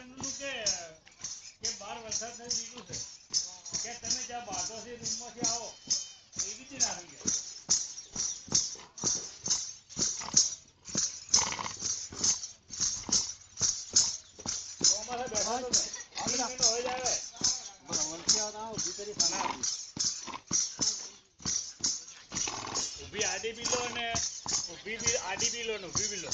નું કે બાર વરસાદ ને બીજું છે કે તમે જ્યાં બાટો છે રૂમ માંથી આવો એ રીતે ના થઈ ગયા ઉભી આડી બિલો ને ઉભી આડી બિલો ને ઉભી બિલો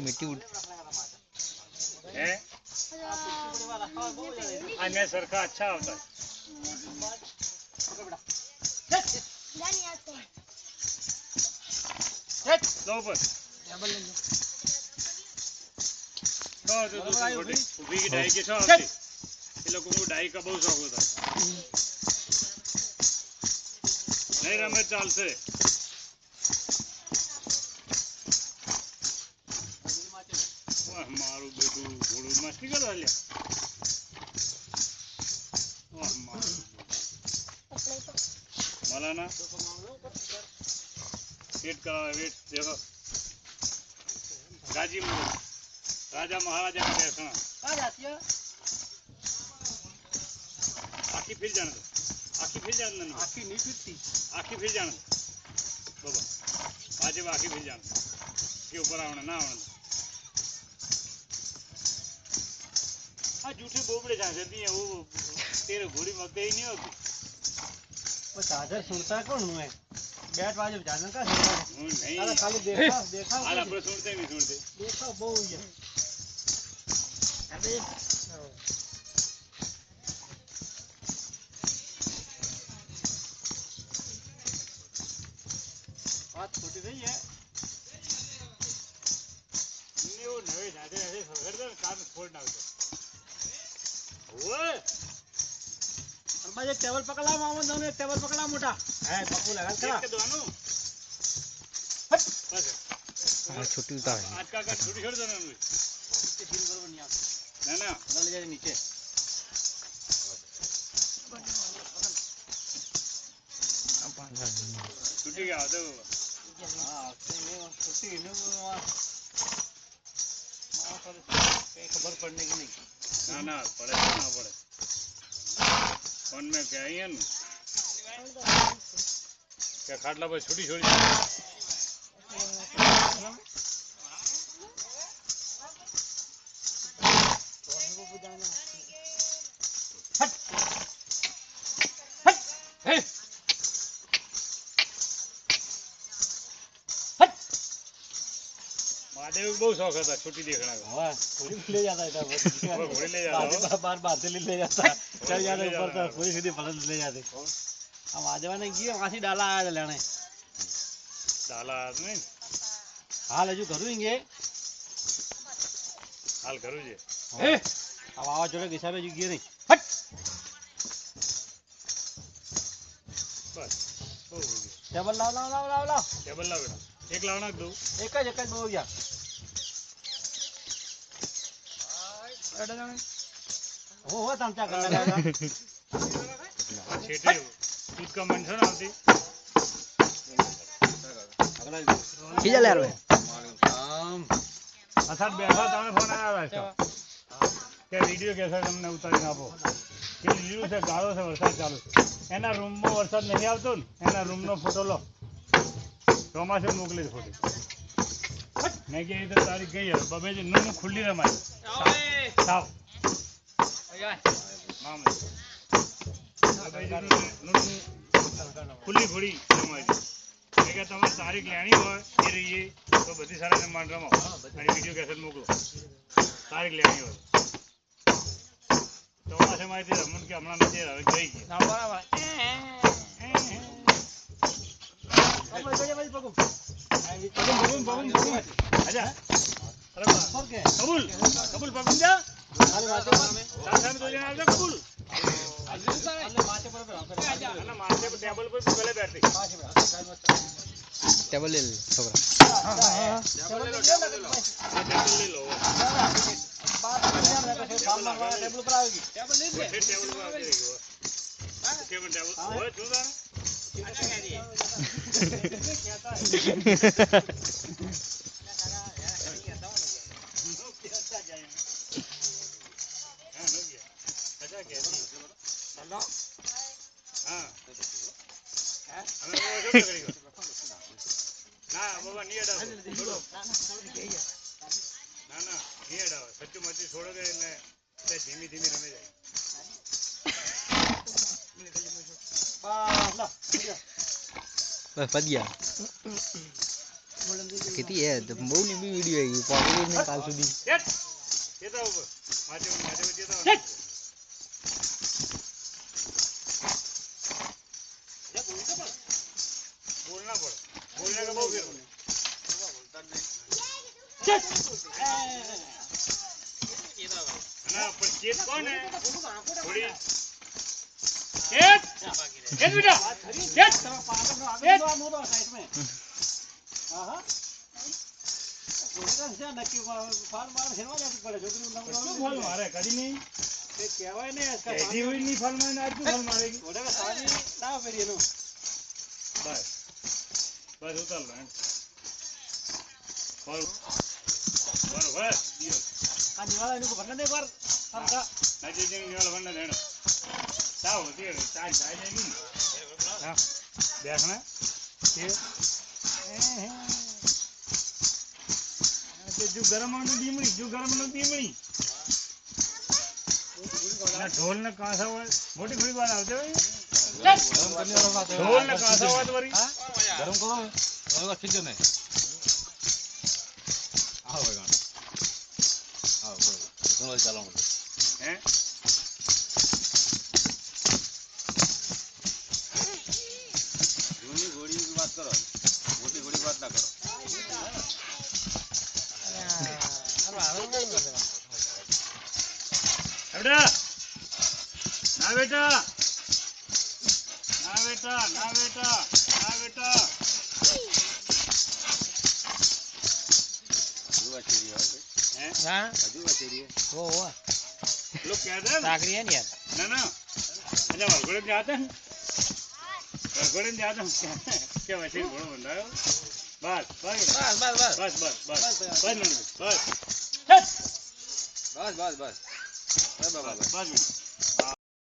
मिट्टी है अन्य सरका अच्छा होता है लो पर उभी की डाई के शौक थी ये लोगों को डाई का बहुत शौक होता है नहीं रमे चाल से મારું બેટું ઘોડું મસ્તી કરવા લ્યા મલાના वेट कराओ वेट देखो गाजी में राजा महाराजा का बैठना आ जाती है आखी फिर जाने दो आखी फिर जाने दो आखी नहीं फिरती आखी फिर जाने दो बाबा आज आखी फिर जाने के ऊपर आवना ना आवना हाँ झूठी बोबड़े जहाँ से नहीं है वो तेरे घोड़ी मगते ही नहीं होती वो चादर सुनता कौन हुए बैट बाजू चादर का नहीं अरे खाली देखा देखा अरे पर सुनते नहीं सुनते देखा बहुत है अरे बात छोटी रही है नहीं वो नवे जाते ऐसे फकर दो काम छोड़ ना दो ओए भाई टेबल पकड़ा मामा दोनों टेबल पकड़ा मोटा है पप्पू लगा खड़ा के दोनों हट बस हाँ छुट्टी उतार आज का छुट्टी छोड़ दो ना मुझे इसके दिन बरोबर नहीं आता ना ना बदल ले जाए नीचे छुट्टी क्या होता है हां छुट्टी ने खबर पड़ने की नहीं ना ना पड़े ना पड़े फोन में क्या ही है ना क्या खाटला पर छुट्टी छोड़ी महादेव बहुत शौक था छुट्टी देखने का हां घोड़ी ले जाता है वो घोड़ी ले जाता बार बार से ले जाता है चल जाते ऊपर तो पूरी सीधी फलत ले जाते हम आजवा ने गए वहां से डाला आया लेने डाला नहीं हाल हजू करूंगे हाल करूँ जे अब आवाज जोड़े दिशा में गए नहीं हट बस हो गई टेबल लाओ लाओ लाओ लाओ लाओ टेबल ला बेटा एक लाना दो एक જ બહુ ગયા અડે જાણે हो तमचा करना लगा छेटे दूध का मन ना होती खींचा ले यार भाई असाद बैठा तमने फोन आया था કે વિડિયો કેસર તમને ઉતારીને આપો કે લીલું છે ગાળો છે વરસાદ ચાલુ છે એના રૂમમાં વરસાદ નહીં આવતો ને એના રૂમનો ફોટો લો ચોમાસે મોકલી દે ફોટો મેં કે તો તારીખ ગઈ હવે બબે જે નું ખુલ્લી રમાય સાવ મામ બબે જે નું ખુલ્લી ઘોડી રમાય છે કે તમારે તારીખ લેણી હોય એ રહીએ તો બધી સારા રમાડ રમાવો અને વિડિયો કેસેટ મોકલો તારીખ લેવાની હોય ચોમાસે માહિતી રમણ કે હમણાં નથી હવે ગઈ ગઈ ના બરાબર આપણે જોઈએ ભાઈ પગો બગુમ આજા અરે કબૂલ કબૂલ બગુમ જા ખાલી વાતે સામે દો જણા આવજો કબૂલ અને માથે પર આજા અને માથે પર ટેબલ પર ભલે બેઠી टेबल ले छोकरा टेबल ले लो टेबल ले लो बात ફાર્મ વાળા ટેબલ પર આવી ગઈ વચ્ચે ટેબલ પર આવી ગયો. કેમ ટેબલ હોય તું તારે? હા, નો ગયા. અચ્છા કે હા. હવે હું શું કરી ગયો? ના બાબા નહીં અડાવો. છોડો. ના ના નહીં અડાવો. સચ્ચું મચ્ચું છોડો કે એટલે તે ધીમી ધીમી રમે જાય. બસ પદ્યા કેટલી હે તો બહુ લાંબી વિડિયો આવી પકડી ને કાલ સુધી હેટ. ચેતા ઉપર. માથે ચેતા. બોલના પડે. બોલને કે બહુ ફેર પડે. ના પણ ચેત કોને થોડી ચેત ચેત બેટા ચેત મારે કદી નહીં કહેવાય ને કહેતી હોય નહીં ફલ મારે આજ ફલ મારેગી ના ફેરી એનું બસ બસ ઉતાર લો ફલ બરોબર દિયો આ દિવાળા એનું ભરને દે પર સમજા નાજી જઈને દિવાળા ભરને દેણો ચાવ હોતી ચાલ ચાલ જાયગી હા देखना ये जो गरम आने बीमड़ी जो गरम आने बीमड़ी ना ढोल ने कांसा हुआ मोटी थोड़ी बात आते हो ढोल ने कांसा हुआ तो वरी गरम करो और खींच दे नहीं आओ बेटा आओ सुनो चलो हैं जूनी घोड़ी की बात करो मोटी घोड़ी की बात ना करो बेटा ना बेटा ना बेटा ना बेटा जुआ चेरी है हैं हां जुआ चेरी है वो लोग कहते हैं सागरी है यार ना ना अच्छा घोड़े जाते हैं घोड़े जाते हैं क्या वैसे घोड़ा बन रहा है बस बस बस बस बस बस बस बस बस बस बस बस